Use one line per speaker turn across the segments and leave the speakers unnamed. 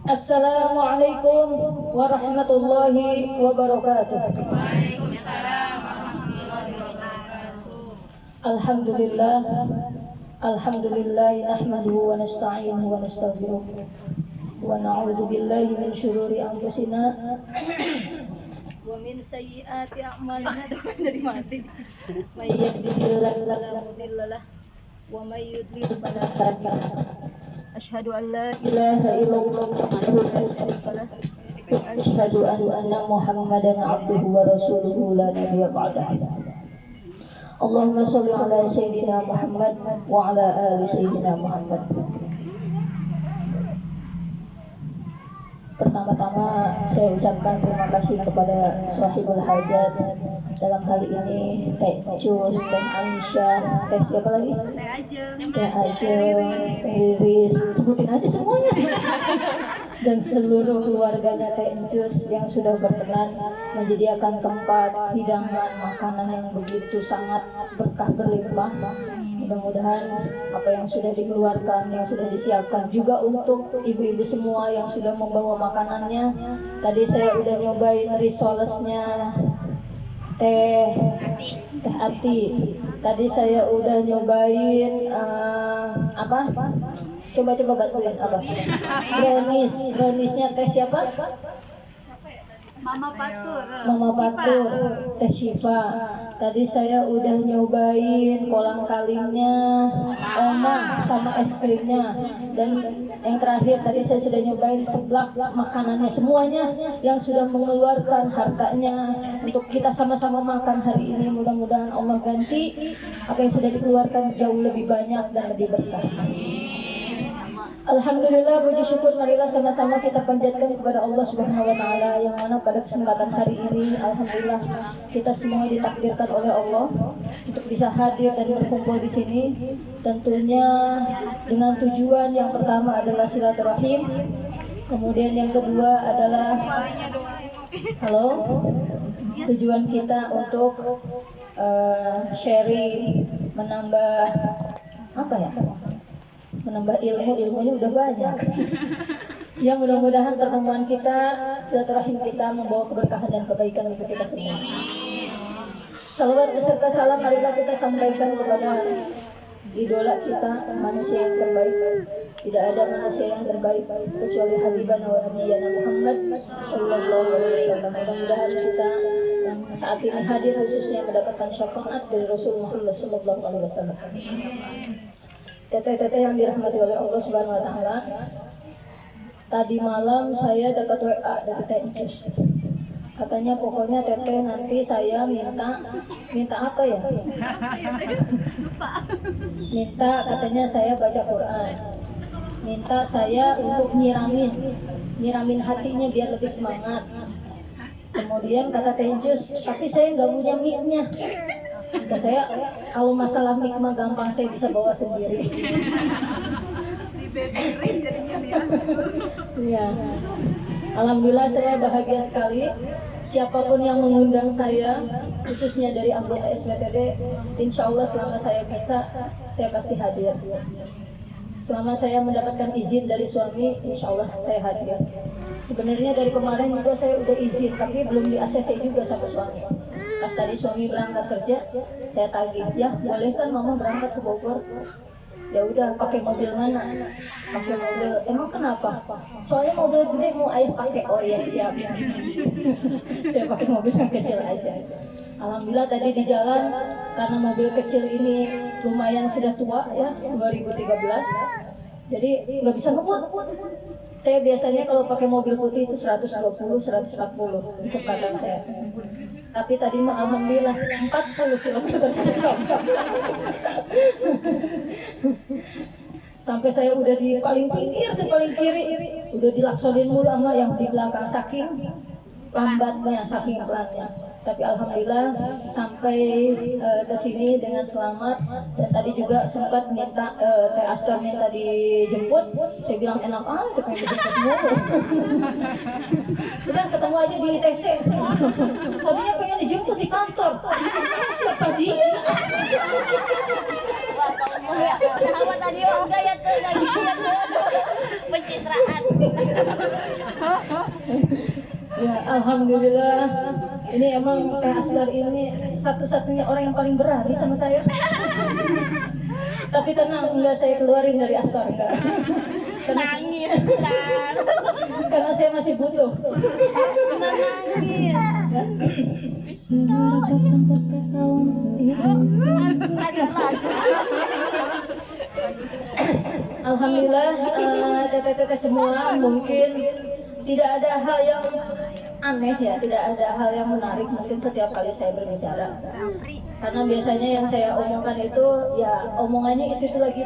Assalamualaikum warahmatullahi wabarakatuh.
Waalaikumsalam warahmatullahi wabarakatuh.
Alhamdulillah, alhamdulillah nahmaduhu wa nasta'inuhu wa nastaghfiruh wa na'udzu billahi min syururi anfusina wa min sayyiati a'malina. Dari mati. May yahdihillahu fala mudilla lahu wa may yudlil fala hadiya lahu. Asyhadu an la ilaha illallah wahdahu la syarika lahu wa asyhadu anna Muhammadan abduhu wa rasuluhu la nabiyya ba'dahu. Allahumma sholli ala sayyidina Muhammad wa ala ali sayyidina Muhammad. Pertama-tama saya ucapkan terima kasih kepada sahibul hajat, dalam hal ini Teh Cus, Teh Aisyah, Teh siapa lagi? Teh Ajeng, Teh Riris, sebutin aja semuanya. Dan seluruh keluarganya Teh Cus yang sudah berkenan menyediakan tempat hidangan makanan yang begitu sangat berkah berlimpah. Mudah-mudahan apa yang sudah dikeluarkan, yang sudah disiapkan juga untuk ibu-ibu semua yang sudah membawa makanannya. Tadi saya udah nyobain risolesnya Teh Ati. Tadi saya udah nyobain apa? Coba bantuin apa? Browniesnya Teh siapa?
Mama
Patur, Teh Syifa. Tadi saya udah nyobain kolang kalingnya Oma sama es krimnya. Dan yang terakhir tadi saya sudah nyobain seblak makanannya. Semuanya yang sudah mengeluarkan hartanya untuk kita sama-sama makan hari ini. Mudah-mudahan Allah ganti apa yang sudah dikeluarkan jauh lebih banyak dan lebih berkah. Alhamdulillah, puji syukur marilah sama-sama kita panjatkan kepada Allah Subhanahu wa taala yang mana pada kesempatan hari ini alhamdulillah kita semua ditakdirkan oleh Allah untuk bisa hadir dan berkumpul di sini. Tentunya dengan tujuan yang pertama adalah silaturahim, kemudian yang kedua adalah tujuan kita untuk sharing, menambah menambah ilmunya udah banyak. Yang mudah-mudahan pertemuan kita, silaturahim kita membawa keberkahan dan kebaikan untuk kita semua. Salawat beserta salam marilah kita sampaikan kepada idola kita, manusia yang terbaik. Tidak ada manusia yang terbaik kecuali Habibana wa Nabiyana Muhammad sallallahu alaihi wasallam. Mudah-mudahan kita yang saat ini hadir khususnya mendapatkan syafaat dari Rasul Muhammad sallallahu alaihi wasallam. Teteh-teteh yang dirahmati oleh Allah Subhanahu wa taala. Tadi malam saya dapat WA dari Teh Cus. Katanya pokoknya teteh nanti saya minta apa ya? Minta katanya saya baca Quran. Minta saya untuk nyiramin hatinya biar lebih semangat. Kemudian kata Teh Cus, tapi saya nggak punya mic-nya. Kata saya, kalau masalah mic mah gampang, saya bisa bawa sendiri. Ya. Alhamdulillah saya bahagia sekali. Siapapun yang mengundang saya, khususnya dari anggota SWTD, insya Allah selama saya bisa, saya pasti hadir. Selama saya mendapatkan izin dari suami, insya Allah saya hadir. Sebenarnya dari kemarin juga saya udah izin, tapi belum di ACC juga sama suami. Pas tadi suami berangkat kerja, saya tagih, ya boleh kan mama berangkat ke Bogor? Ya udah, pakai mobil mana? Pakai mobil, emang kenapa? Soalnya mobil gede mau ayah pakai. Oh ya siap. Saya pakai mobil yang kecil aja. Alhamdulillah tadi di jalan, karena mobil kecil ini lumayan sudah tua ya, 2013. Jadi nggak bisa ngebut. Saya biasanya kalau pakai mobil putih itu 120, 140 kecepatan saya. Tapi tadi mah alhamdulillah 40 km per jam. Sampai saya udah di paling pinggir tuh, paling kiri, udah dilaksonin mulu sama yang di belakang, saking lambatnya, saking pelannya. Tapi alhamdulillah sampai ke sini dengan selamat. Dan tadi juga sempat minta Teh Astor minta dijemput. Saya bilang enak aja pengen dijemput mulu. Udah ketemu aja di ITC. Tadinya pengen dijemput di kantor. Siapa dia? Wah, tadi enggak ya tuh, enggak gitu ya tuh. Pencitraan. Alhamdulillah. Ini emang Teh Asgar ini satu-satunya orang yang paling berani sama saya. Tapi tenang, enggak saya keluarin dari Asgar, enggak.
Nangis,
Karena saya masih butuh.
nangis.
Seberapa pantaskah kau untuk
Alhamdulillah, teteh-teteh semua mungkin tidak ada hal yang aneh ya, tidak ada hal yang menarik mungkin setiap kali saya berbicara. Karena biasanya yang saya omongkan itu ya omongannya itu lagi.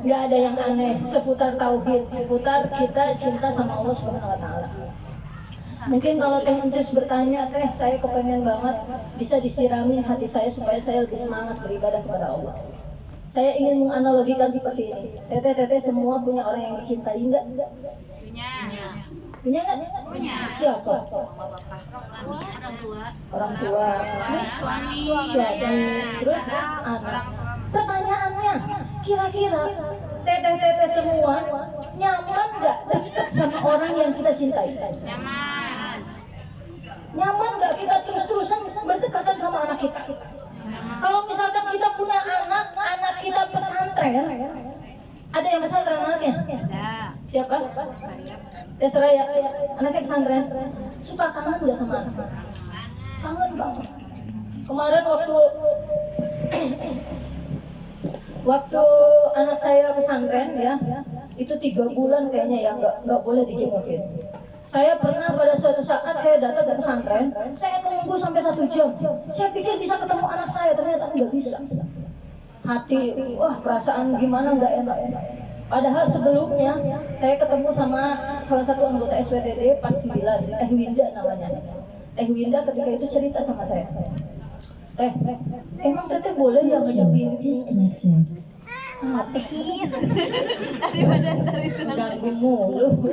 Nggak ada yang aneh seputar tauhid, seputar kita cinta sama Allah Subhanahu wa taala. Mungkin kalau Teh Encus bertanya, Teh, saya kepengen banget bisa disiramin hati saya supaya saya lebih semangat beribadah kepada Allah. Saya ingin menganalogikan seperti ini. Teteh-teteh semua punya orang yang dicintai enggak?
Punya.
Punya enggak?
Punya.
Siapa? Orang tua.
Terus suami.
Terus anak. Pertanyaannya, kira-kira teteh-teteh semua nyaman nggak dekat sama orang yang kita cintai?
Nyaman.
Nyaman nggak kita terus-terusan berdekatan sama anak kita? Kalau misalkan kita punya anak kita pesantren, ada yang pesantren anaknya? Siapa? Teh Seraya, anaknya pesantren. Suka kangen nggak sama anak? Kangen banget. Kemarin waktu anak saya pesantren ya, itu 3 bulan kayaknya ya nggak boleh dijengukin. Saya pernah pada suatu saat saya datang ke pesantren, saya nunggu sampai 1 jam. Saya pikir bisa ketemu anak saya, ternyata nggak bisa. Hati, wah perasaan gimana nggak enak. Padahal sebelumnya saya ketemu sama salah satu anggota SWTD 49, Teh Winda namanya. Teh Winda ketika itu cerita sama saya, Teh, emang teteh boleh ya ngejepin?
disconnected?
Apa sih? Ganggu mulu.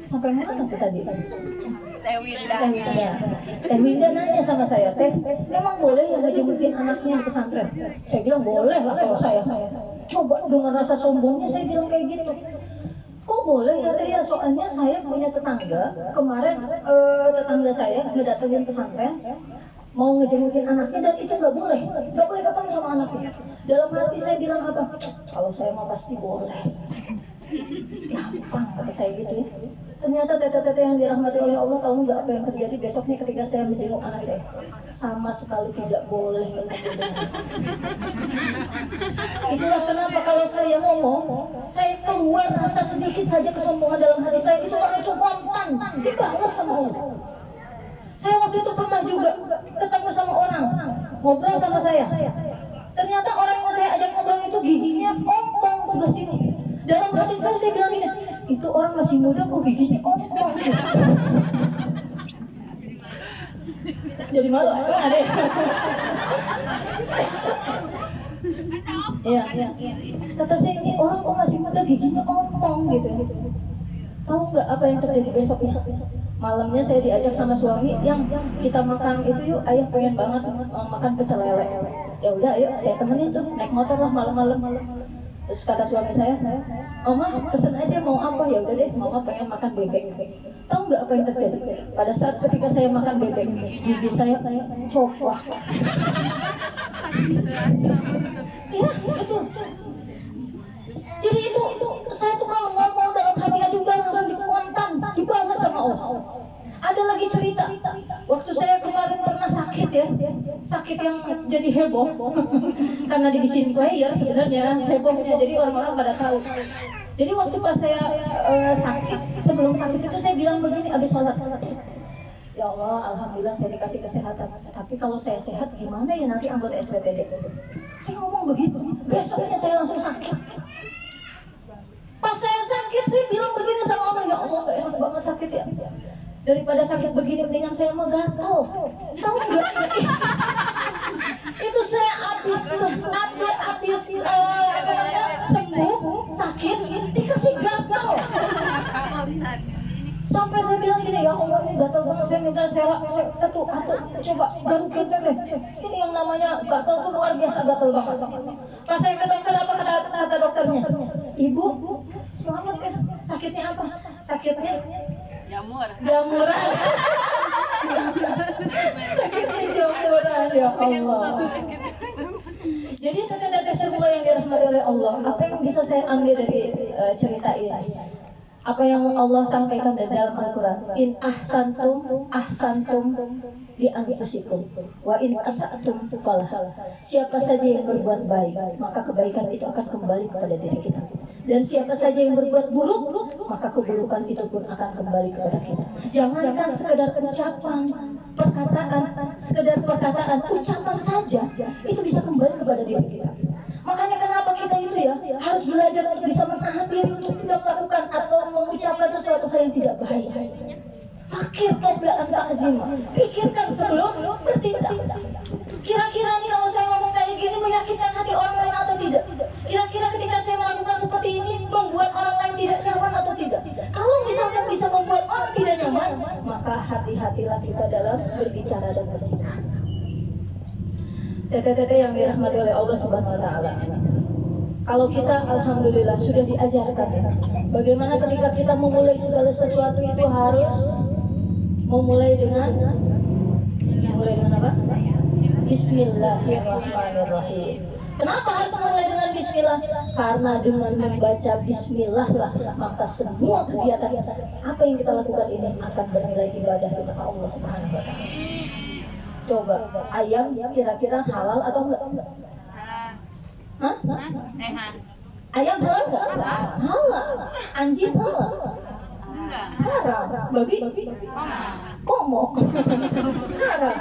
Sampai mana tuh tadi?
Teh Winda.
Teh Winda nanya sama saya, Teh, emang boleh ya ngejemukin anaknya di pesantren? Saya bilang boleh lah kalau saya. Coba dengan rasa sombongnya saya bilang kayak gitu. Kok boleh ya Teh ya? Soalnya saya punya tetangga, kemarin tetangga saya ngedatengin pesantren, mau ngejemukin anaknya dan itu nggak boleh ketemu sama anaknya. Dalam hati saya bilang apa? Kalau saya mah pasti boleh. Gampang kata saya gitu ya. Ternyata teteh-teteh yang dirahmati oleh Allah, tahu nggak apa yang terjadi besoknya ketika saya menjenguk anak saya? Sama sekali tidak boleh ketemu dengan. Itulah kenapa kalau saya ngomong, saya keluar rasa sedikit saja kesombongan dalam hati saya, itu langsung kontan dibalas sama Allah. Saya waktu itu pernah juga ketemu sama orang, ngobrol sama saya. Ternyata orang yang saya ajak ngobrol itu giginya ompong sebelah sini. Dalam hati saya bilang gini, itu orang masih muda kok giginya ompong. Jadi malu, ada ya? Iya. Kata saya, ini orang kok masih muda giginya ompong gitu. Tahu nggak apa yang terjadi besoknya? Malamnya saya diajak sama suami, yang kita makan itu yuk, ayah pengen banget makan pecel lele. Ya udah, ayo saya temenin tuh, naik motor lah malam-malam. Terus kata suami saya, Oma pesen aja mau apa? Ya udah deh, Mama pengen makan bebek. Tahu nggak apa yang terjadi? Pada saat ketika saya makan bebek, gigi saya copot. Iya, betul. Jadi itu saya tuh kalau ngomong dalam hati aja udah langsung dikontan, dibalas sama Allah. Ada lagi cerita, waktu saya kemarin pernah sakit ya, sakit yang jadi heboh, karena dibikin player sebenarnya hebohnya, jadi orang-orang pada tahu. Jadi waktu pas saya sakit, sebelum sakit itu saya bilang begini abis sholat, ya Allah, alhamdulillah saya dikasih kesehatan. Tapi kalau saya sehat gimana ya nanti anggota SWTD? Saya ngomong begitu, besoknya saya langsung sakit. Pas saya sakit, saya bilang begini sama Allah, ya Allah gak enak banget sakit ya. Daripada sakit begini, mendingan saya mau gatel. Tahu nggak? Itu saya abis sembuh sakit, dikasih gatel. Sampai saya bilang gini, ya Allah ini gatel banget, saya minta atu, coba garukin deh. Ini yang namanya gatel tuh luar biasa gatel banget. Pas saya ke dokter, apa kata dokternya? Ibu, Selamat kan? Sakitnya apa? Sakitnya
Jamur.
jamuran. Sakitnya jamuran, ya Allah. Jadi kata-kata semua yang dirahmati oleh Allah, apa yang bisa saya ambil dari cerita ini? Apa yang Allah sampaikan di dalam Al-Quran? In ahsantum li anfusikum wa in asa'tum falaha. Siapa saja yang berbuat baik, maka kebaikan itu akan kembali kepada diri kita. Dan siapa saja yang berbuat buruk, maka keburukan itu pun akan kembali kepada kita. Jangankan sekedar ucapan, ucapan saja itu bisa kembali kepada diri kita. Makanya kenapa kita itu ya harus belajar untuk bisa menahan diri untuk tidak melakukan atau mengucapkan sesuatu hal yang tidak baik. Fakir qabla an ta'zima. Pikirkan sebelum bertindak. Kira-kira nih kalau saya ngomong kayak gini menyakitkan hati orang lain atau tidak? Kira-kira ketika saya melakukan seperti ini membuat orang lain tidak nyaman atau tidak? Kalau misalkan bisa membuat orang tidak nyaman, maka hati-hatilah kita dalam berbicara dan bersikap. Tete-tete yang dirahmati oleh Allah Subhanahu wa taala. Kalau kita alhamdulillah sudah diajarkan ya, bagaimana ketika kita memulai segala sesuatu itu harus memulai dengan apa? Bismillahirrahmanirrahim. Kenapa harus memulai dengan bismillah? Karena dengan membaca bismillah lah maka semua kegiatan apa yang kita lakukan ini akan bernilai ibadah di mata Allah Subhanahu wa taala. Coba, ayam kira-kira halal atau enggak? Hah? Ayam halal enggak? Halal. Anjing halal?
Enggak.
Haram. Babi? Komo. Haram.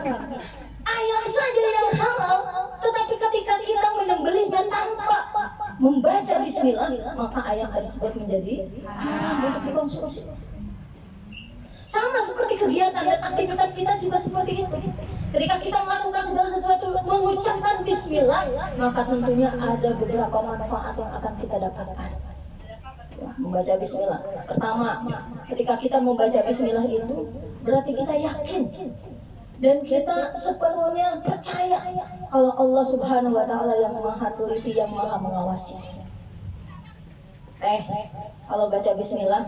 Ayam saja yang halal, tetapi ketika kita menyembelihnya tanpa membaca bismillah, maka ayam tersebut menjadi haram untuk dikonsumsi. Sama seperti kegiatan dan aktivitas kita juga seperti itu. Ketika kita melakukan segala sesuatu mengucapkan bismillah, maka tentunya ada beberapa manfaat yang akan kita dapatkan. Ya, membaca bismillah. Pertama, ketika kita membaca bismillah itu berarti kita yakin dan kita sepenuhnya percaya kalau Allah Subhanahu wa taala yang Maha Teliti, yang Maha Mengawasi. Kalau baca bismillah,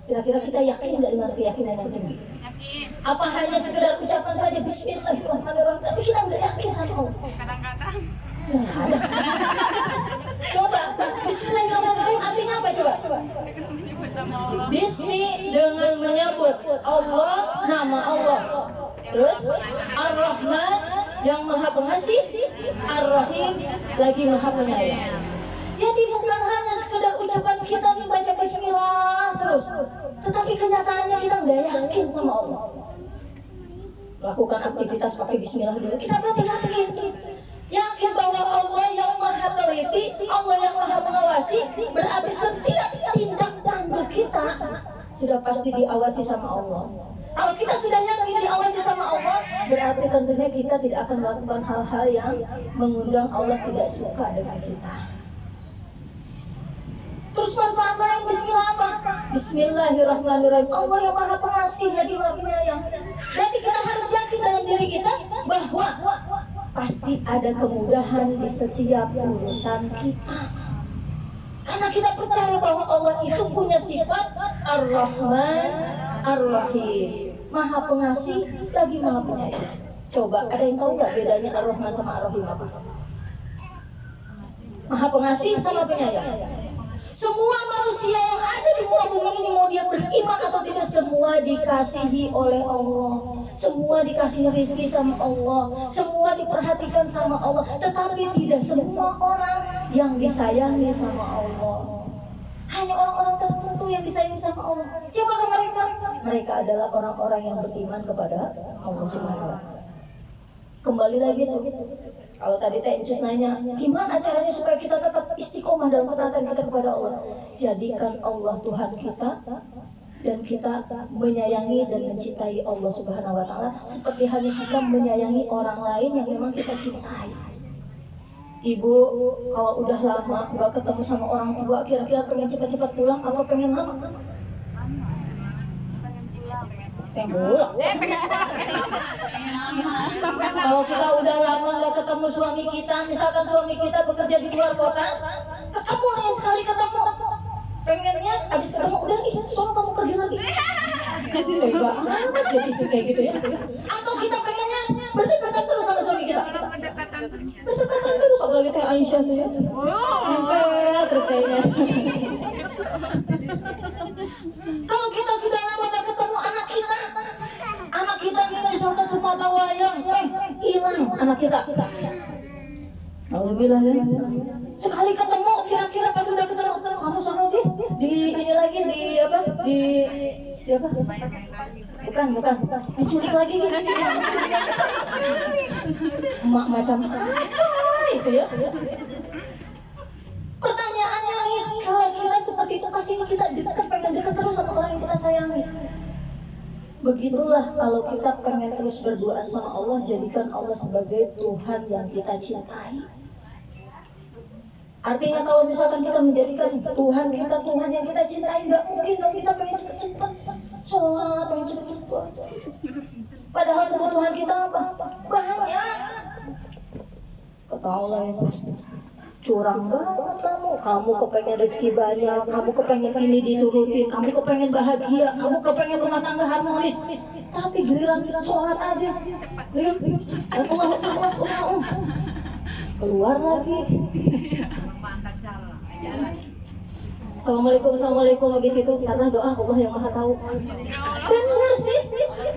kira-kira kita yakin nggak dengan keyakinan yang tinggi?
Yakin.
Apa hanya sekedar ucapan saja bismillahirrahmanirrahim, tapi kita nggak yakin sama Allah?
Kadang-kadang.
Nggak ada. Coba, bismillahirrahmanirrahim artinya apa coba?
Menyebut nama Allah.
Bismi dengan menyebut Allah, nama Allah. Terus Ar-Rahman yang Maha Pengasih, Ar-Rahim lagi Maha Penyayang. Jadi bukan hanya sekedar ucapan kita nih baca bismillah terus, tetapi kenyataannya kita nggak yakin sama Allah. Lakukan aktivitas pakai bismillah dulu, kita berarti yakin bahwa Allah yang Maha Teliti, Allah yang Maha Mengawasi, berarti setiap tindak tanduk kita sudah pasti diawasi sama Allah. Kalau kita sudah yakin diawasi sama Allah, berarti tentunya kita tidak akan melakukan hal-hal yang mengundang Allah tidak suka dengan kita. Terus manfaat lain bismillah apa? Bismillahirrahmanirrahim. Allah yang Maha Pengasih lagi Maha Penyayang. Berarti kita harus yakin dalam diri kita bahwa pasti ada kemudahan di setiap urusan kita. Karena kita percaya bahwa Allah itu punya sifat Ar-Rahman, Ar-Rahim. Maha Pengasih lagi Maha Penyayang. Coba, ada yang tahu nggak bedanya Ar-Rahman sama Ar-Rahim apa? Maha Pengasih sama Penyayang. Semua manusia yang ada di muka bumi ini, mau dia beriman atau tidak, semua dikasihi oleh Allah. Semua dikasih rezeki sama Allah. Semua diperhatikan sama Allah. Tetapi tidak semua orang yang disayangi sama Allah. Hanya orang-orang tertentu yang disayangi sama Allah. Siapakah mereka? Mereka adalah orang-orang yang beriman kepada Allah Subhanahu wa taala. Kembali lagi tuh. Kalau tadi Teh Incus nanya, gimana caranya supaya kita tetap istiqomah dalam ketaatan kita kepada Allah? Jadikan Allah Tuhan kita dan kita menyayangi dan mencintai Allah Subhanahu wa taala seperti halnya kita menyayangi orang lain yang memang kita cintai. Ibu kalau udah lama nggak ketemu sama orang tua, kira-kira pengen cepat-cepat pulang apa pengen lama? Pengen pulang. Kalau kita udah lama nggak ketemu suami kita, misalkan suami kita bekerja di luar kota, ketemu nih sekali ketemu, pengennya lagi, soalnya kamu pergi lagi. Tega amat jadi istri kayak gitu ya. Atau kita pengennya berdekatan terus sama suami kita. Berdekatan terus, apalagi kayak Aisyah tuh ya. Nempel terus kayaknya. Kalau kita sudah lama gak ketemu anak kita ini misalkan semua wayang, hilang anak kita. Alhamdulillah ya. Sekali ketemu, kira-kira pas sudah ketemu, kamu sama dia di ini lagi di apa? Di apa? Bukan. Diculik lagi gitu. Emak macam itu ya. Pertanyaannya nih, kalau kita seperti itu pasti kita pengen dekat terus sama orang yang kita sayangi. Begitulah kalau kita pengen terus berduaan sama Allah, jadikan Allah sebagai Tuhan yang kita cintai. Artinya kalau misalkan kita menjadikan Tuhan yang kita cintai, nggak mungkin dong kita pengen cepet-cepet sholat, pengen cepet-cepet. Padahal kebutuhan kita apa? Banyak. Ketahulah ya, curang banget kamu kepengen rezeki banyak, kamu kepengen ini diturutin, kamu kepengen bahagia, kamu kepengen rumah tangga harmonis, tapi giliran sholat aja keluar lagi. Assalamualaikum habis itu karena doa Allah yang maha tahu. Bener sih, bener.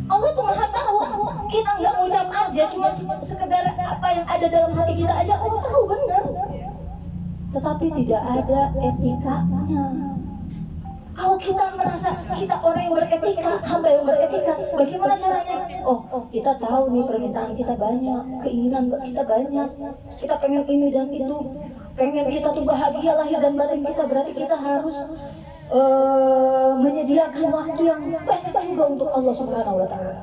Allah tuh maha tahu. Kita nggak ucap aja, cuma sekedar apa yang ada dalam hati kita aja Allah tahu bener. Tetapi tidak ada etikanya. Kalau kita merasa kita orang yang beretika, hamba yang beretika, bagaimana caranya? Oh, kita tahu nih permintaan kita banyak, keinginan kita banyak, kita pengen ini dan itu, pengen kita tuh bahagia lahir dan batin kita, berarti kita harus menyediakan waktu yang banyak juga untuk Allah Subhanahu Wa Taala.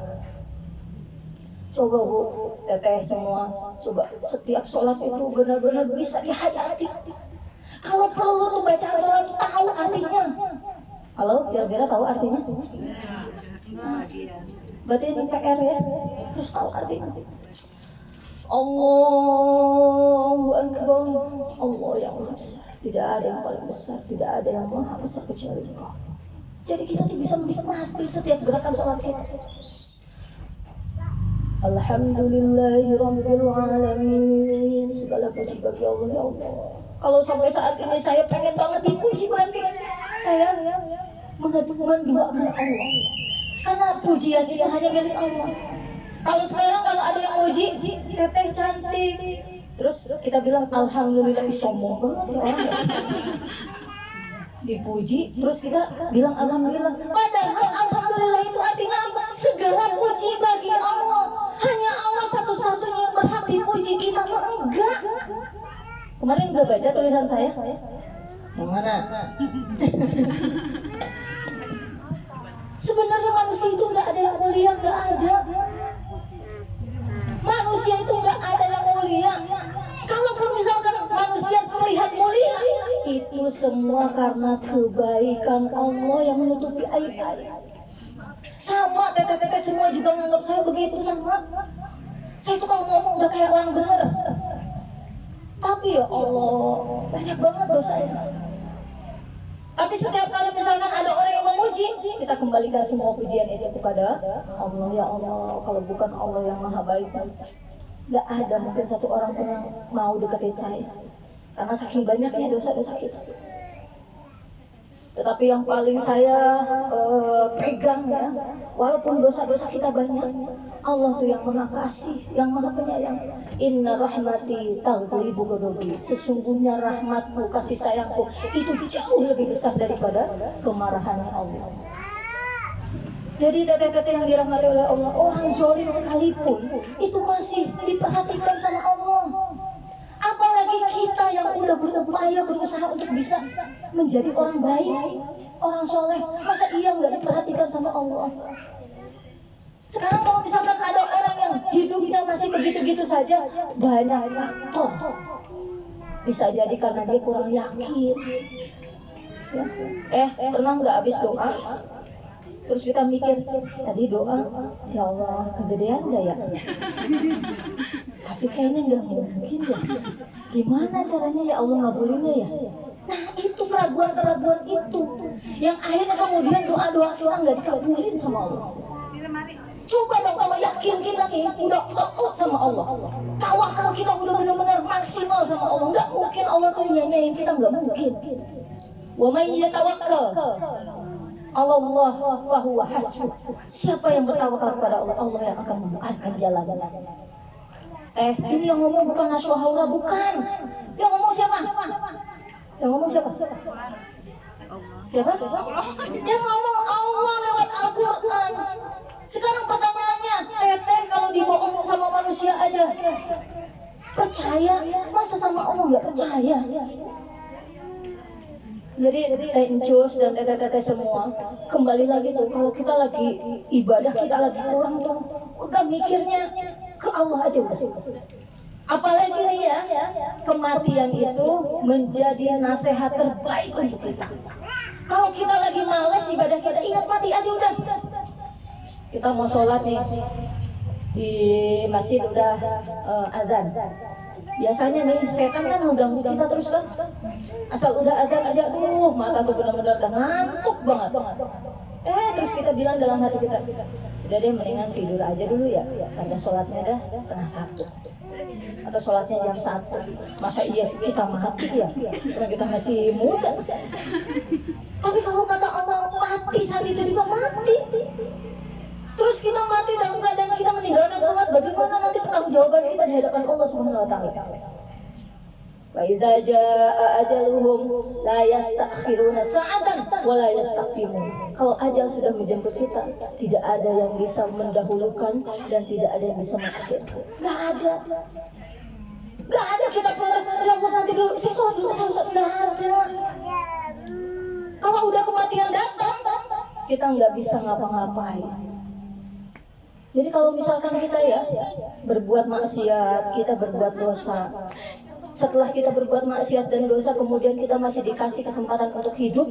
Coba Bu, teteh semua, coba setiap sholat itu benar-benar bisa dihayati. Kalau perlu tuh bacaan sholat tahu artinya. Halo, kira-kira tahu artinya? Berarti ini PR ya, terus tahu artinya. Allahu Akbar, Allah yang maha besar. Tidak ada yang paling besar, tidak ada yang maha besar kecuali Engkau. Jadi kita tuh bisa menikmati setiap gerakan sholat kita. Alhamdulillahirabbil alamin. Segala puji bagi Allah ya Allah. Kalau sampai saat ini saya pengen banget dipuji, berarti saya mendoakan Allah. Karena pujian itu hanya milik Allah. Kalau sekarang kalau ada yang muji, teteh cantik, terus kita bilang alhamdulillah, sombong banget ya orang. Dipuji, terus kita bilang alhamdulillah. Padahal alhamdulillah itu artinya apa? Segala puji bagi Allah. Hanya Allah satu-satunya yang berhak dipuji, kita mah enggak. Kemarin udah baca tulisan saya. Yang mana? Sebenarnya manusia itu nggak ada yang mulia, nggak ada. Manusia itu nggak ada yang mulia. Kalaupun misalkan manusia terlihat mulia, itu semua karena kebaikan Allah yang menutupi aib-aib. Sama teteh-teteh semua juga menganggap saya begitu sama. Saya itu kalau ngomong udah kayak orang bener. Tapi ya Allah, banyak banget dosanya. Tapi setiap kali misalkan ada orang yang memuji, kita kembalikan semua pujian itu kepada Allah. Ya Allah, kalau bukan Allah yang maha baik, gak ada mungkin satu orang pun yang mau deketin saya. Karena saking banyaknya dosa-dosa kita. Tetapi yang paling saya pegang ya, walaupun dosa-dosa kita banyak, Allah tuh yang maha kasih, yang maha penyayang. Inna rahmati taghlibu ghadabi. Sesungguhnya rahmatku, kasih sayangku itu jauh lebih besar daripada kemarahannya Allah. Jadi teteh-teteh yang dirahmati oleh Allah, orang zalim sekalipun itu masih diperhatikan sama Allah. Apalagi kita yang udah berupaya berusaha untuk bisa menjadi orang baik, orang soleh, masa iya nggak diperhatikan sama Allah? Sekarang kalau misalkan ada orang yang hidupnya masih begitu-gitu saja, banyak faktor. Bisa jadi karena dia kurang yakin. Ya. Pernah nggak habis doa? Terus kita mikir, tadi doa, ya Allah kegedean gak ya? Tapi kayaknya nggak mungkin ya. Gimana caranya ya Allah ngabulinnya ya? Nah itu keraguan-keraguan itu yang akhirnya kemudian doa-doa kita nggak dikabulin sama Allah. Coba dong kalau yakin kita nih udah takut sama Allah, tawakal kita udah benar-benar maksimal sama Allah, nggak mungkin Allah tuh nyanyain kita, nggak mungkin. Wa may yatawakkal Allah fahuwa hasbuh. Siapa yang bertawakal kepada Allah, Allah yang akan membukakan jalan. Ini yang ngomong bukan Nasrul Haura, bukan. Yang ngomong siapa? Yang ngomong siapa? Siapa? Yang ngomong Allah lewat Al-Quran. Sekarang pertanyaannya, teteh kalau dibohong sama manusia aja percaya, masa sama Allah nggak percaya? Jadi encus dan teteh-teteh semua, kembali lagi tuh, kalau kita lagi ibadah, kita lagi kurang tuh, udah mikirnya ke Allah aja udah. Apalagi nih ya, kematian itu menjadi nasihat terbaik untuk kita. Kalau kita lagi malas ibadah kita, ingat mati aja udah. Kita mau sholat nih, di masjid udah azan. Biasanya nih setan kan mengganggu kita terus kan. Asal udah azan aja, mata tuh benar-benar udah ngantuk banget. Terus kita bilang dalam hati kita, udah deh mendingan tidur aja dulu ya, karena sholatnya udah 1:30 atau sholatnya jam 1. Masa iya kita mati ya, karena kita masih muda. Tapi kalau kata Allah mati saat itu juga mati. Terus kita mati dalam keadaan kita meninggalkan sholat, bagaimana nanti pertanggungjawaban kita di hadapan Allah Subhanahu wa taala? Wa idza jaa ajaluhum la yastakhiruna sa'atan wa la yastaqdimun. Kalau ajal sudah menjemput kita, tidak ada yang bisa mendahulukan dan tidak ada yang bisa mengakhirkan. Enggak ada. Enggak ada kita protes, ya Allah nanti dulu, saya sholat dulu, enggak ada. Kalau udah kematian datang, kita nggak bisa ngapa-ngapain. Jadi kalau misalkan kita ya berbuat maksiat, kita berbuat dosa, setelah kita berbuat maksiat dan dosa kemudian kita masih dikasih kesempatan untuk hidup,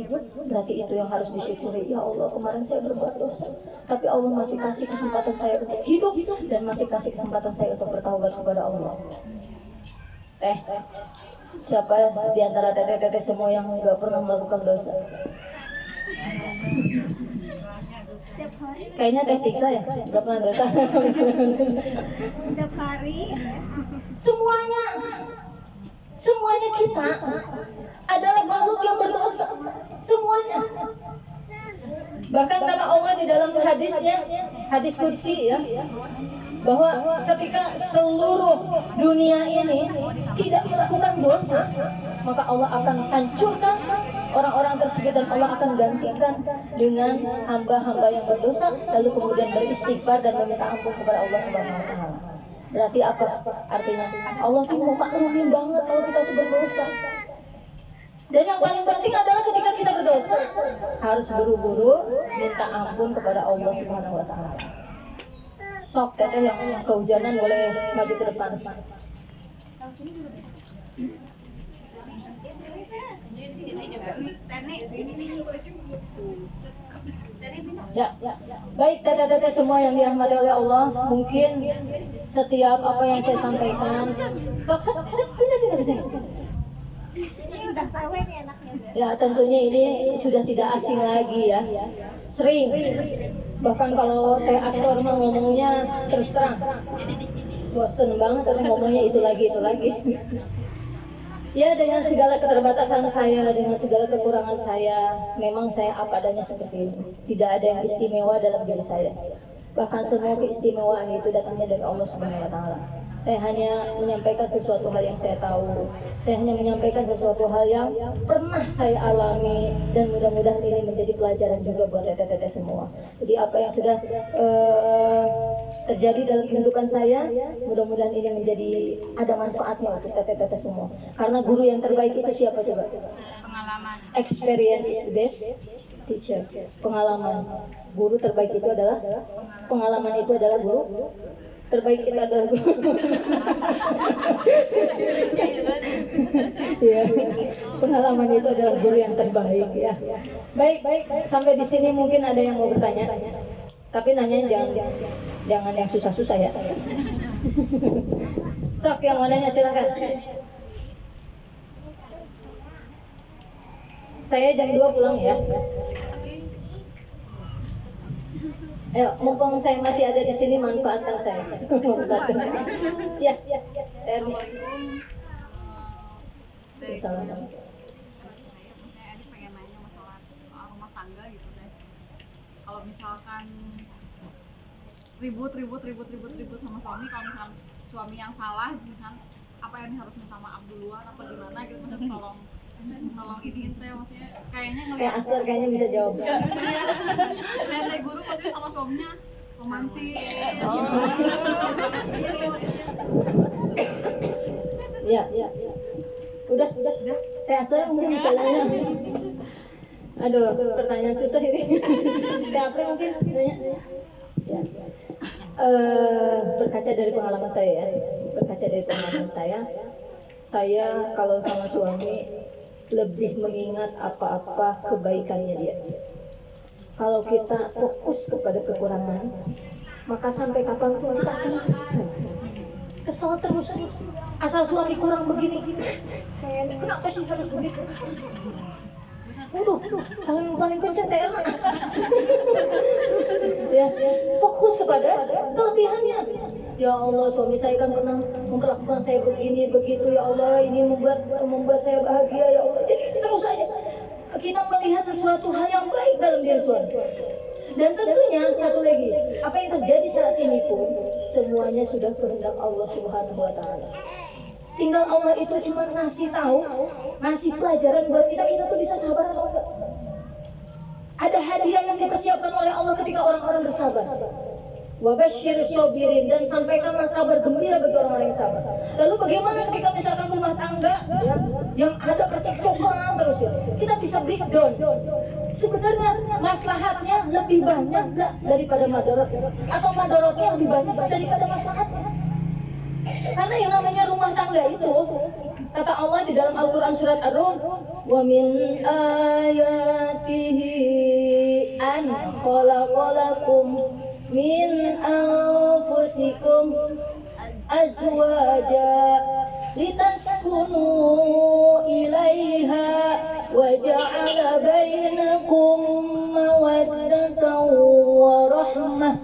berarti itu yang harus disyukuri. Ya Allah, kemarin saya berbuat dosa, tapi Allah masih kasih kesempatan saya untuk hidup dan masih kasih kesempatan saya untuk bertaubat kepada Allah. Siapa di antara teteh-teteh semua yang nggak pernah melakukan dosa? Kayaknya Teh Tika ya, nggak pernah dosa.
Setiap hari
Semuanya kita adalah makhluk yang berdosa. Semuanya. Bahkan kata Allah di dalam hadisnya, hadis qudsi ya, bahwa ketika seluruh dunia ini tidak melakukan dosa, maka Allah akan hancurkan orang-orang tersebut dan Allah akan gantikan dengan hamba-hamba yang berdosa, lalu kemudian beristighfar dan meminta ampun kepada Allah Subhanahu wa taala. Berarti apa artinya? Allah tuh mau maklumin banget kalau kita tuh berdosa. Dan yang paling penting adalah ketika kita berdosa harus buru-buru minta ampun kepada Allah Subhanahu wa taala. Sok teteh yang kehujanan boleh maju ke depan. Ya. Baik teteh-teteh semua yang dirahmati oleh Allah, mungkin setiap apa yang saya sampaikan, sok pindah ke sini.
ini udah tahu nih anaknya.
Ya tentunya ini sudah tidak asing lagi ya, sering. Bahkan kalau Teh Astor mah ngomongnya terus terang, bosen banget tapi ngomongnya itu lagi. Ya dengan segala keterbatasan saya, dengan segala kekurangan saya, memang saya apa adanya seperti ini. Tidak ada yang istimewa dalam diri saya. Bahkan semua keistimewaan itu datangnya dari Allah Subhanahu wa taala. Saya hanya menyampaikan sesuatu hal yang saya tahu. Saya hanya menyampaikan sesuatu hal yang pernah saya alami dan mudah-mudahan ini menjadi pelajaran juga buat teteh-teteh semua. Jadi apa yang sudah terjadi dalam kehidupan saya, mudah-mudahan ini menjadi ada manfaatnya untuk teteh-teteh semua. Karena guru yang terbaik itu siapa coba?
Pengalaman.
Experience is the best teacher. Pengalaman. Guru terbaik itu adalah pengalaman, itu adalah guru terbaik kita adalah guru. Ya. Pengalaman itu adalah guru yang terbaik ya. Baik, sampai di sini mungkin ada yang mau bertanya. Tapi nanya jangan yang susah-susah ya. Sok yang mau nanya silakan. Saya jam 2 pulang ya. Ayo, mumpung saya masih ada di sini, manfaatkan saya. Ya. Erni. Salam.
Saya pengen nanya masalah soal rumah tangga gitu deh. Kalau misalkan ribut sama suami, kalau misalkan suami yang salah, misalkan apa yang harus minta maaf duluan apa gimana gitu, maksudnya tolong ini teh, maksudnya kayaknya ngelihat
Aslar kayaknya bisa jawab.
nenek guru maksudnya sama suaminya romantis.
Ya. Udah. Aslar mungkin bisa nanya. Aduh, pertanyaan susah ini. Apri mungkin nanya. Ya. Berkaca dari pengalaman saya kalau sama suami lebih mengingat apa-apa kebaikannya dia. Kalau kita fokus kepada kekurangan, maka sampai kapanpun kita akan kesal terus. Asal suami kurang begini, kayaknya kenapa sih harus begitu? Paling kenceng TR. Ya, fokus kepada kelebihannya. Ya Allah, suami saya kan pernah memperlakukan saya begini begitu. Ya Allah, ini membuat saya bahagia. Ya Allah, jadi terus saja kita melihat sesuatu hal yang baik dalam diri suami. Dan tentunya satu lagi, apa yang terjadi saat ini pun semuanya sudah kehendak Allah Subhanahu wa taala. Tinggal Allah itu cuma ngasih pelajaran buat kita tuh bisa sabar atau enggak. Ada hadiah yang dipersiapkan oleh Allah ketika orang-orang bersabar. Wabashir sobirin, dan sampaikanlah kabar gembira bagi orang-orang yang sabar. Lalu bagaimana ketika misalkan rumah tangga yang ada percekcokan terus ya, kita bisa breakdown. Sebenarnya maslahatnya lebih banyak nggak daripada madaratnya, atau madaratnya lebih banyak daripada maslahatnya? Karena yang namanya rumah tangga itu, kata Allah di dalam Al-Quran surat Ar-Rum, wa min ayatihi an khalaqalakum min anfusikum azwaja litaskunu ilaiha wa ja'ala bainakum mawaddatan wa rahmah.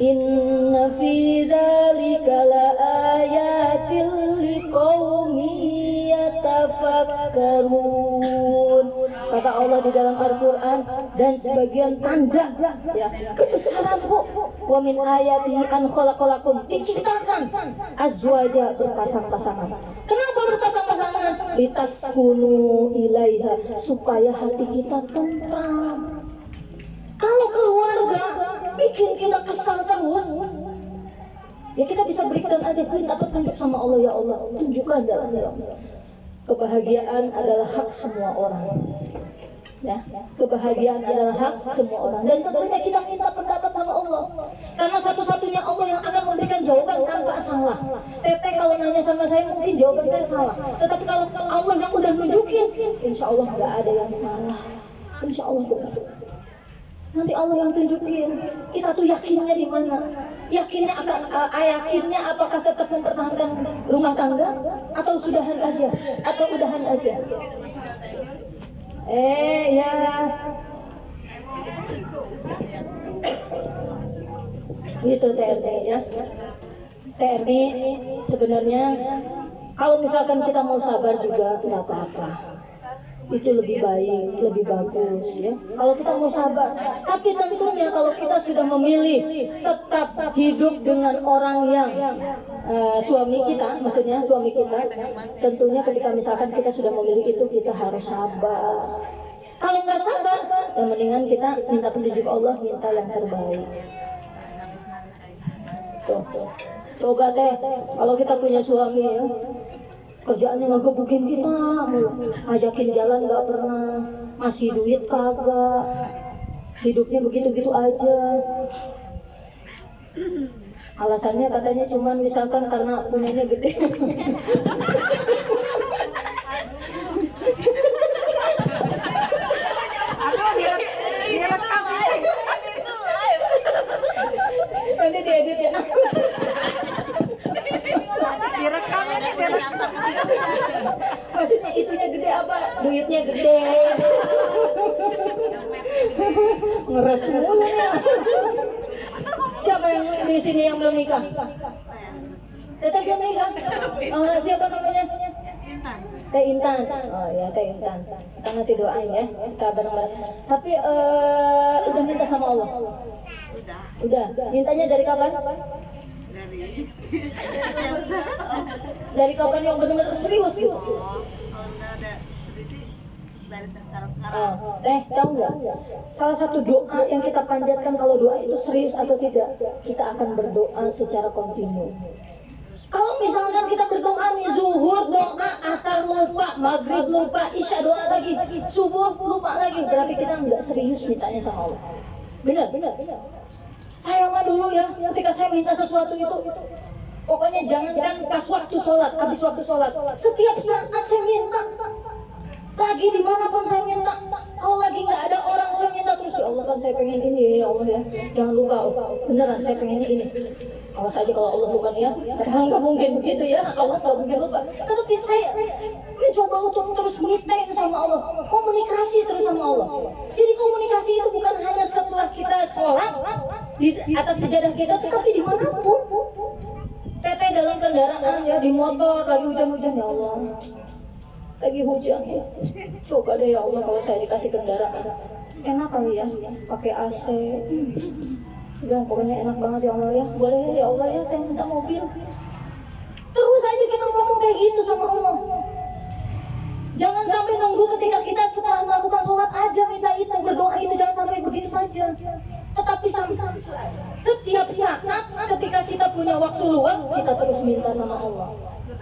Inna fi dzalika laayatil liqaumin yatafakkarun. Kata Allah di dalam Al-Quran, dan sebagian tanda ya kebesaranku, wa min ayatihi an khalaqalakum, diciptakan azwaja, berpasang-pasangan. Kenapa berpasang-pasangan? Litaskunu ilaiha, supaya hati kita tentram. Kalau keluarga bikin kita kesal terus, ya kita bisa berikan aja, minta petunjuk sama Allah. Ya Allah, tunjukkan jalannya ya Allah. Kebahagiaan adalah hak semua orang. Ya, kebahagiaan adalah hak semua orang. Dan tentunya kita minta pendapat sama Allah, karena satu-satunya Allah yang akan memberikan jawaban tanpa salah. Teteh kalau nanya sama saya mungkin jawaban saya salah, tetapi kalau Allah yang udah nunjukin, insya Allah nggak ada yang salah. Insya Allah benar. Nanti Allah yang tunjukin. Kita tuh yakinnya di mana? Yakinnya apakah tetap mempertahankan rumah tangga atau udahan aja? Ya. Gitu TRT ya. TRT sebenarnya kalau misalkan kita mau sabar juga tidak apa-apa. Itu lebih baik, lebih bagus ya. Kalau kita mau sabar, tapi tentunya kalau kita sudah memilih tetap hidup dengan orang yang suami kita, tentunya ketika misalkan kita sudah memilih itu, kita harus sabar. Kalau nggak sabar, ya mendingan kita minta petunjuk Allah, minta yang terbaik. Tuh. Coba teh, kalau kita punya suami ya, kerjaannya ngegebukin kita, ngajakin jalan nggak pernah, masih duit kagak, hidupnya begitu-gitu aja. Alasannya katanya cuman misalkan karena punyanya gede.
nyasar ke situ.
Maksudnya itunya gede apa? Duitnya gede. Ngeres mulu ya. Siapa yang di sini yang belum nikah? Teteh belum nikah. Oh, siapa namanya?
Intan.
Teh Intan. Oh ya, Teh Intan. Kita nanti doain ya, kita bareng-bareng. Tapi udah minta sama Allah.
Udah.
Udah. Mintanya dari kapan? Dari kapan yang benar-benar serius gitu?
Kalau udah ada sedih sih dari sekarang.
Tahu nggak? Salah satu doa yang kita panjatkan kalau doa itu serius atau tidak, kita akan berdoa secara kontinu. Kalau misalkan kita berdoa nih, zuhur doa, asar lupa, maghrib lupa, isya doa lagi, subuh lupa lagi, berarti kita nggak serius mintanya sama Allah. Benar. Saya mah dulu ya, ketika saya minta sesuatu itu, pokoknya jangankan pas waktu sholat, habis waktu sholat, setiap saat saya minta. Lagi dimanapun saya minta, kalau lagi nggak ada orang saya minta terus, ya Allah kan saya pengen ini ya Allah ya, jangan lupa, beneran saya pengen ini. Awas aja kalau Allah lupa ya, padahal nggak mungkin begitu ya, Allah nggak mungkin lupa. Tetapi saya mencoba untuk terus meeting sama Allah, komunikasi terus sama Allah. Jadi komunikasi itu bukan hanya setelah kita sholat di atas sejadah kita, tetapi dimanapun. Teteh dalam kendaraan ya, di motor lagi hujan-hujan, ya Allah. Lagi hujan ya, coba deh ya Allah kalau saya dikasih kendaraan enak kali ya, pakai AC, udah pokoknya enak banget ya Allah ya, boleh ya Allah ya saya minta mobil. Terus aja kita ngomong kayak gitu sama Allah. Jangan sampai nunggu ketika kita setelah melakukan sholat aja minta itu, berdoa itu, jangan sampai begitu saja. Tetapi setiap saat ketika kita punya waktu luang, kita terus minta sama Allah.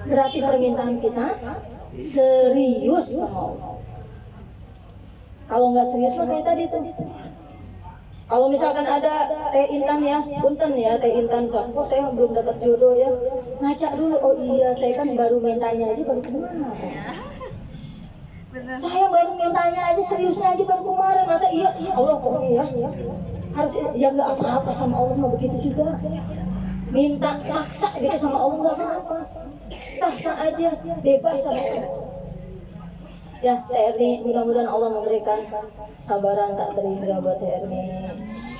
Berarti permintaan kita serius sama Allah. Kalau nggak serius mah kayak tadi tuh. Kalau misalkan ada Teh Intan ya, punten ya Teh Intan, kok saya belum dapat jodoh ya, ngaca dulu. Oh iya, saya kan baru mintanya aja baru kemarin. Saya baru mintanya aja, seriusnya aja baru kemarin. Masa iya Allah pokoknya ya harus ya nggak apa-apa sama Allah mah begitu juga. Minta maksa gitu sama Allah nggak apa-apa. Sah-sah aja, bebas sama Allah. Ya, Teh Erni, mudah-mudahan Allah memberikan sabaran tak terhingga buat Teh Erni,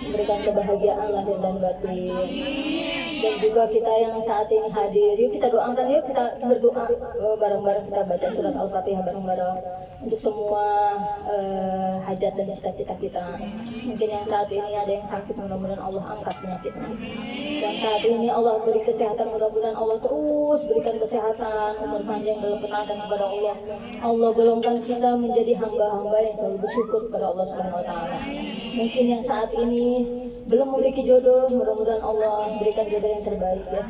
memberikan kebahagiaan lahir dan batin. Dan juga kita yang saat ini hadir, yuk kita doakan, yuk kita berdoa bareng-bareng, kita baca surat Al-Fatihah bareng-bareng untuk semua hajat dan cita-cita kita. Mungkin yang saat ini ada yang sakit, mudah-mudahan Allah angkat penyakitnya. Yang saat ini Allah beri kesehatan, mudah-mudahan Allah terus berikan kesehatan, umur panjang dalam ketaatan kepada Allah. Allah golongkan kita menjadi hamba-hamba yang selalu bersyukur kepada Allah Subhanahu wa taala. Mungkin yang saat ini belum memiliki jodoh, mudah-mudahan Allah berikan jodoh yang terbaik ya.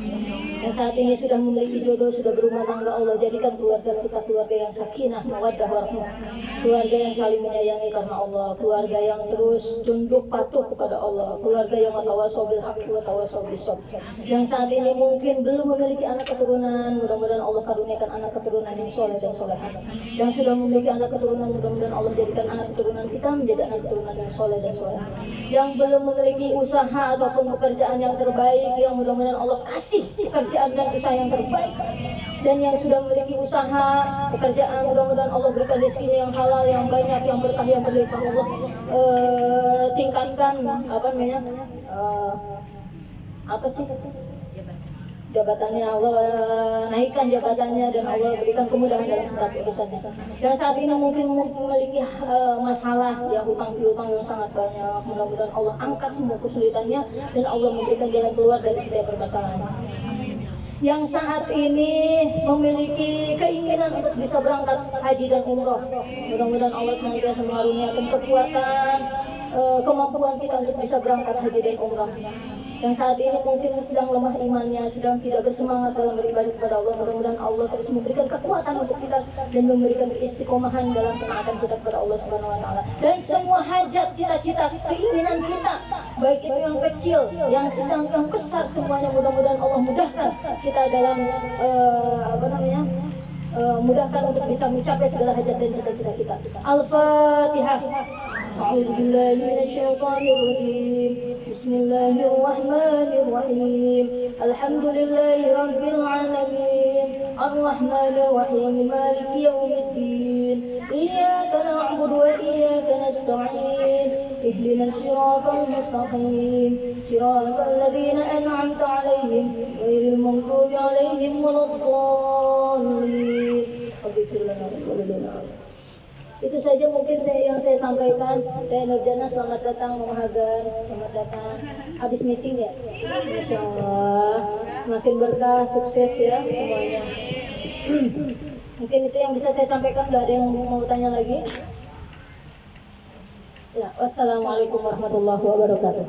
Yang saat ini sudah memiliki jodoh, sudah berumah tangga, Allah jadikan keluarga kita keluarga yang sakinah, mawaddah warahmah, keluarga yang saling menyayangi karena Allah, keluarga yang terus tunduk patuh kepada Allah, keluarga yang watawasau bil haqqi watawasau bis sabr. Yang saat ini mungkin belum memiliki anak keturunan, mudah-mudahan Allah karuniakan anak keturunan yang soleh dan soleha. Yang sudah memiliki anak keturunan, mudah-mudahan Allah jadikan anak keturunan kita menjadi anak keturunan yang soleh dan soleha. Yang belum memiliki usaha ataupun pekerjaan yang terbaik, yang mudah-mudahan Allah kasih pekerjaan dan usaha yang terbaik. Dan yang sudah memiliki usaha, pekerjaan, mudah-mudahan Allah berikan rezekinya yang halal, yang banyak, yang berkah, yang berlimpah. Allah tingkatkan jabatannya, Allah naikkan jabatannya, dan Allah berikan kemudahan dalam setiap urusannya. Dan saat ini mungkin memiliki masalah ya, hutang piutang yang sangat banyak, mudah-mudahan Allah angkat semua kesulitannya dan Allah memberikan jalan keluar dari setiap permasalahan. Yang saat ini memiliki keinginan untuk bisa berangkat haji dan umroh, mudah-mudahan Allah senantiasa mengaruniakan kekuatan, kemampuan kita untuk bisa berangkat haji dan umroh. Yang saat ini mungkin sedang lemah imannya, sedang tidak bersemangat dalam beribadah kepada Allah, mudah-mudahan Allah terus memberikan kekuatan untuk kita dan memberikan keistiqomahan dalam ketaatan kita kepada Allah Subhanahu wa taala. Dan semua hajat, cita-cita, keinginan kita, baik itu yang kecil, yang sedang, yang besar, semuanya mudah-mudahan Allah mudahkan kita dalam mudahkan untuk bisa mencapai segala hajat dan cita-cita kita. Al-Fatihah. A'udzu billahi minasyaitonir rajim. Bismillahirrahmanirrahim. Alhamdulillahi rabbil alamin. الرحمن الرحيم مالك يوم الدين إياك نعبد وإياك نستعين اهدنا الصراط المستقيم صراط الذين أنعمت عليهم غير المغضوب عليهم ولا الضالين. Itu saja mungkin yang saya sampaikan. Saya Nurjana, selamat datang Muhagan, selamat datang. Habis meeting ya? Masya Allah. Semakin berkah, sukses ya semuanya. Mungkin itu yang bisa saya sampaikan. Gak ada yang mau tanya lagi? Ya, wassalamualaikum warahmatullahi wabarakatuh.